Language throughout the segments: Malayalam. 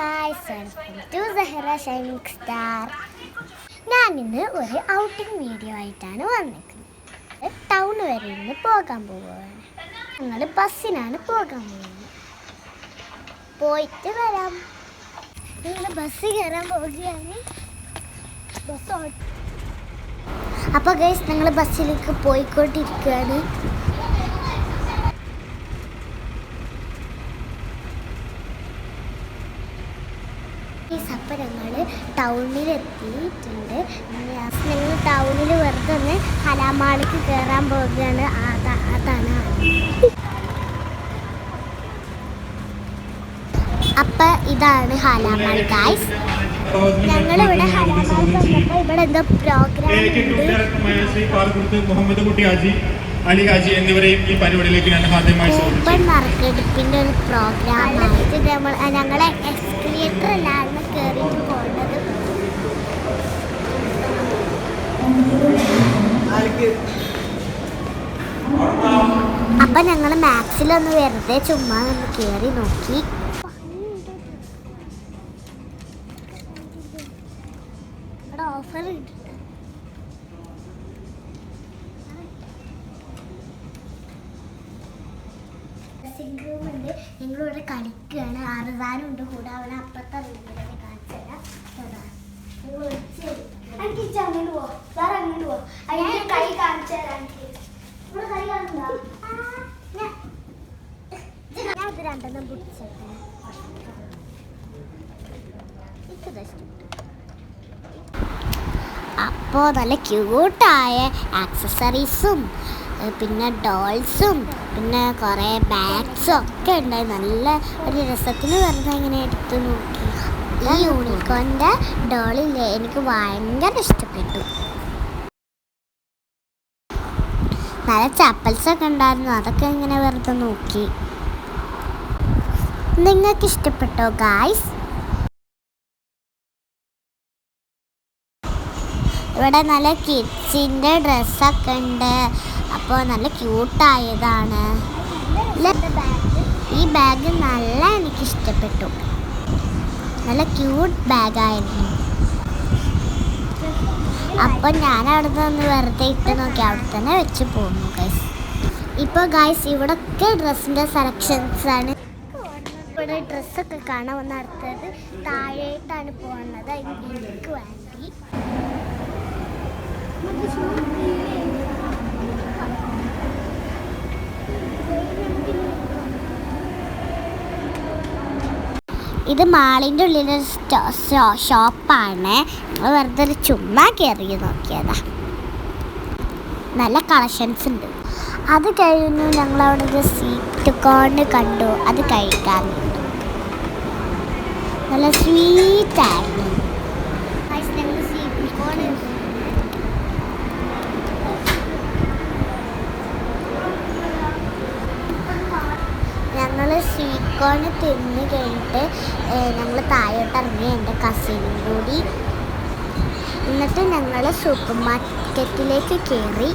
guys, welcome to Zahra Shining Star. ഞാൻ ഇന്ന് ഒരു ഔട്ടിംഗ് വീഡിയോ ആയിട്ടാണ് വന്നിരിക്കുന്നത്. ടൗൺ വരെ ഇന്ന് പോകാൻ പോവുകയാണ്. ഞങ്ങൾ ബസ്സിനാണ് പോകാൻ പോകുന്നത്. പോയിട്ട് വരാം. ഞങ്ങൾ ബസ്സിൽ കയറാൻ പോവുകയാണ്. അപ്പോൾ ഗൈസ് ഞങ്ങൾ ബസ്സിലേക്ക് പോയിക്കൊണ്ടിരിക്കുകയാണ്. അപ്പോൾ ഞങ്ങൾ ടൗണിലെത്തിയിട്ടുണ്ട്. ഞങ്ങൾ ടൗണിൽ വെറുതെ ഒന്ന് ഹലാമാളിക്ക് കയറാൻ പോവുകയാണ്. അതാണ് അപ്പം ഇതാണ് ഹലാമാൾ ഗൈസ്. ഞങ്ങളിവിടെ ഹലാമാൾ വന്നപ്പോൾ ഇവിടെ എന്തോ പ്രോഗ്രാം അലി ഹാജി എന്നിവരെയും ഈ പരിപാടിയിലേക്ക് ഞാൻ ആദ്യമായി കൂപ്പൺ നറുക്കെടുപ്പിൻ്റെ ഒരു പ്രോഗ്രാമായിട്ട് ഞങ്ങളെ എസ്കലേറ്റർ എല്ലാവരും കയറിയിട്ട് പോകുന്നത്. അപ്പം ഞങ്ങൾ മാക്സിലൊന്ന് വെറുതെ ചുമ്മാ ഒന്ന് കയറി നോക്കി. ഇവിടെ ഓഫർ ഉണ്ട്. റൂമുണ്ട്. ഞങ്ങളിവിടെ കളിക്കുകയാണ്. അറുതാനുണ്ട് കൂടെ. അവനെ അപ്പുറത്തെ റൂമിലൊക്കെ കാണിച്ചു തരാം. അങ്ങോട്ട് പോവാ. വേറെ അങ്ങോട്ട് പോവാ. ഞാൻ കൈ കാണിച്ചു തരാം. ഇവിടെ കൈ കാണുന്നുണ്ടോ? ഞാൻ ഇത് രണ്ടെണ്ണം പിടിച്ചേട്ടെ. അപ്പോൾ നല്ല ക്യൂട്ടായ ആക്സസറീസും പിന്നെ ഡോൾസും പിന്നെ കുറേ ബാഗ്സും ഒക്കെ ഉണ്ടായി. നല്ല ഒരു രസത്തിന് വെറുതെ ഇങ്ങനെ എടുത്ത് നോക്കി. ഈ യൂണിക്കോണിൻ്റെ ഡോളില്ലേ, എനിക്ക് ഭയങ്കര ഇഷ്ടപ്പെട്ടു. നല്ല ചപ്പൽസൊക്കെ ഉണ്ടായിരുന്നു. അതൊക്കെ ഇങ്ങനെ വെറുതെ നോക്കി. നിങ്ങൾക്ക് ഇഷ്ടപ്പെട്ടോ ഗായ്സ്? ഇവിടെ നല്ല കിഡ്സിൻ്റെ ഡ്രസ്സൊക്കെ ഉണ്ട്. അപ്പോൾ നല്ല ക്യൂട്ടായതാണ്. ഈ ബാഗ് നല്ല എനിക്കിഷ്ടപ്പെട്ടു. നല്ല ക്യൂട്ട് ബാഗായിരുന്നു. അപ്പോൾ ഞാൻ അവിടെ നിന്ന് വെറുതെ ഇട്ട് നോക്കി. അവിടെ തന്നെ വെച്ച് പോകുന്നു ഗൈസ്. ഇപ്പോൾ ഗൈസ് ഇവിടെയൊക്കെ ഡ്രസ്സിൻ്റെ സെലക്ഷൻസാണ്. ഇവിടെ ഡ്രസ്സൊക്കെ കാണാൻ വന്ന അടുത്തത് താഴേട്ടാണ് പോകുന്നത്. എനിക്ക് വേണ്ടി ഇത് മാളിൻ്റെ ഉള്ളിലൊരു ഷോപ്പാണ്. ഞങ്ങൾ വെറുതെ ഒരു ചുമ്മാ കയറി നോക്കിയതാ. നല്ല കളക്ഷൻസ് ഉണ്ട്. അത് കഴിഞ്ഞു ഞങ്ങളവിടെ ഒരു സ്വീറ്റ് കോൺ കണ്ടു. അത് കഴിക്കാൻ നല്ല സ്വീറ്റായിരുന്നു. ഞങ്ങൾ സ്വീറ്റ് കോൺ തിന്ന് കഴിഞ്ഞിട്ട് ഞങ്ങൾ താഴോട്ട് ഇറങ്ങി. എൻ്റെ കസിനും കൂടി. എന്നിട്ട് ഞങ്ങൾ സൂപ്പർ മാർക്കറ്റിലേക്ക് കയറി.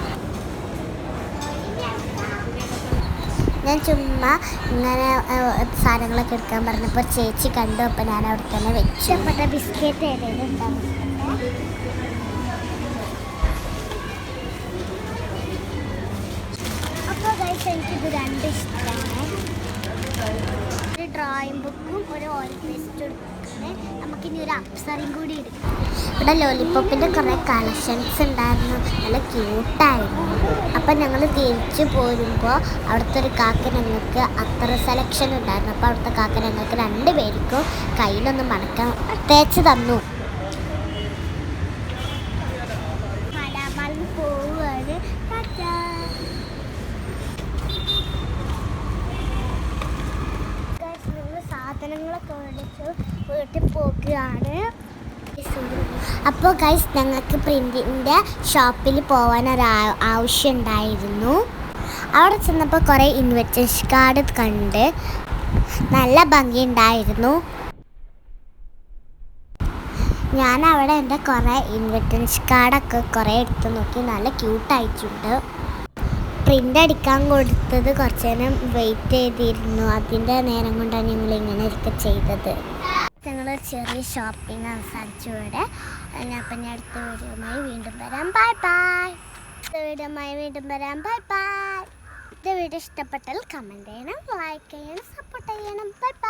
ഞാൻ ചുമ്മാ ഇങ്ങനെ സാധനങ്ങളൊക്കെ എടുക്കാൻ പറഞ്ഞപ്പോൾ ചേച്ചി കണ്ടു. അപ്പോൾ ഞാൻ അവിടെ തന്നെ വെച്ചു. ഇഷ്ടപ്പെട്ട ബിസ്ക്കറ്റ് ഏതെങ്കിലും ഉണ്ടാവും. അപ്പോൾ ഗൈസ് എനിക്കിത് രണ്ട് ഇഷ്ടമാണ്. ഒരു ഡ്രോയിങ് ബുക്കും ഒരു ഓയിൽ പേസ്റ്റ് എടുക്കുന്നത്. നമുക്കിനി ഒരു അപ്സറയും കൂടി എടുക്കാം. ഇവിടെ ലോലിപോപ്പിൻ്റെ കുറേ കളക്ഷൻസ് ഉണ്ടായിരുന്നു. നല്ല ക്യൂട്ടായിരുന്നു. അപ്പം ഞങ്ങൾ തിരിച്ചു പോരുമ്പോൾ അവിടുത്തെ ഒരു കാക്ക ഞങ്ങൾക്ക് അത്ര സെലക്ഷൻ ഉണ്ടായിരുന്നു. അപ്പോൾ അവിടുത്തെ കാക്ക ഞങ്ങൾക്ക് 2 പേർക്കും കയ്യിലൊന്ന് മടക്കാൻ തേച്ച് തന്നു. മലയാളം പോവുകയാണ്. സാധനങ്ങളൊക്കെ മേടിച്ചു വീട്ടിൽ പോകുകയാണ്. അപ്പോൾ ഗൈസ് ഞങ്ങൾക്ക് പ്രിൻറ്റിൻ്റെ ഷോപ്പിൽ പോകാൻ ആവശ്യം ഉണ്ടായിരുന്നു. അവിടെ ചെന്നപ്പോൾ കുറേ ഇൻവിറ്റേഷൻ കാർഡ് കണ്ട് നല്ല ഭംഗിയുണ്ടായിരുന്നു. ഞാൻ അവിടെ എൻ്റെ കുറേ ഇൻവിറ്റേഷൻ കാർഡൊക്കെ കുറേ എടുത്ത് നോക്കി. നല്ല ക്യൂട്ടായിട്ടുണ്ട്. പ്രിൻ്റ് അടിക്കാൻ കൊടുത്തത് കുറച്ച് നേരം വെയിറ്റ് ചെയ്തിരുന്നു. അതിൻ്റെ നേരം കൊണ്ടാണ് ഞങ്ങൾ ഇങ്ങനെയൊക്കെ ചെയ്തത്. ഞങ്ങൾ ചെറിയ ഷോപ്പിംഗ് അവസാനിച്ചു ഇവിടെ. അപ്പം ഞാൻ അടുത്ത വീഡിയോയുമായി വീണ്ടും വരാം. Bye bye. അടുത്ത വീഡിയോയുമായി വീണ്ടും വരാം. Bye bye. ഇത് വീഡിയോ ഇഷ്ടപ്പെട്ടാൽ കമൻറ്റ് ചെയ്യണം, ലൈക്ക് ചെയ്യണം, സപ്പോർട്ട് ചെയ്യണം. Bye bye.